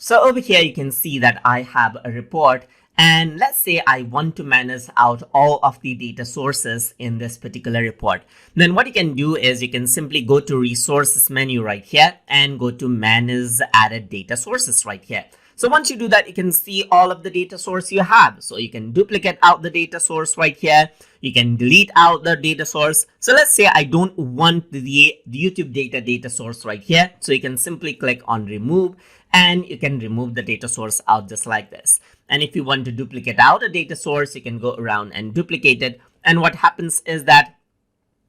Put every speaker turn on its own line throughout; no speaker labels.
So over here, you can see that I have a report, and let's say I want to manage out all of the data sources in this particular report. Then what you can do is you can simply go to resources menu right here and go to manage added data sources right here. So once you do that, you can see all of the data source you have. So you can duplicate out the data source right here. You can delete out the data source. So let's say I don't want the YouTube data source right here. So you can simply click on remove, and you can remove the data source out just like this. And if you want to duplicate out a data source, you can go around and duplicate it. And what happens is that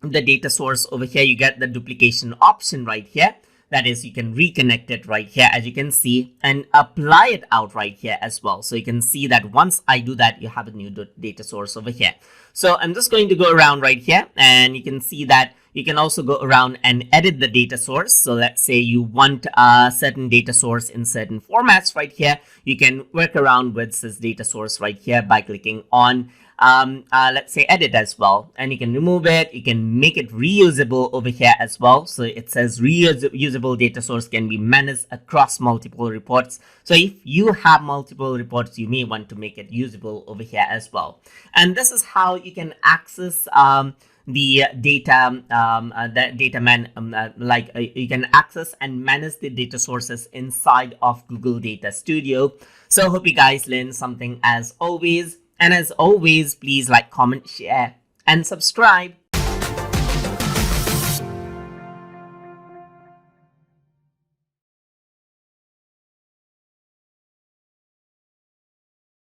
the data source over here, you get the duplication option right here. That is, you can reconnect it right here, as you can see, and apply it out right here as well. So you can see that once I do that, you have a new data source over here. So I'm just going to go around right here, and you can see that you can also go around and edit the data source. So let's say you want a certain data source in certain formats right here. You can work around with this data source right here by clicking on let's say edit as well, and you can remove it. You can make it reusable over here as well. So it says reusable data source can be managed across multiple reports. So if you have multiple reports, you may want to make it usable over here as well. And this is how you can access the data you can access and manage the data sources inside of Google Data Studio. So hope you guys learned something as always. And as always, please like, comment, share, and subscribe.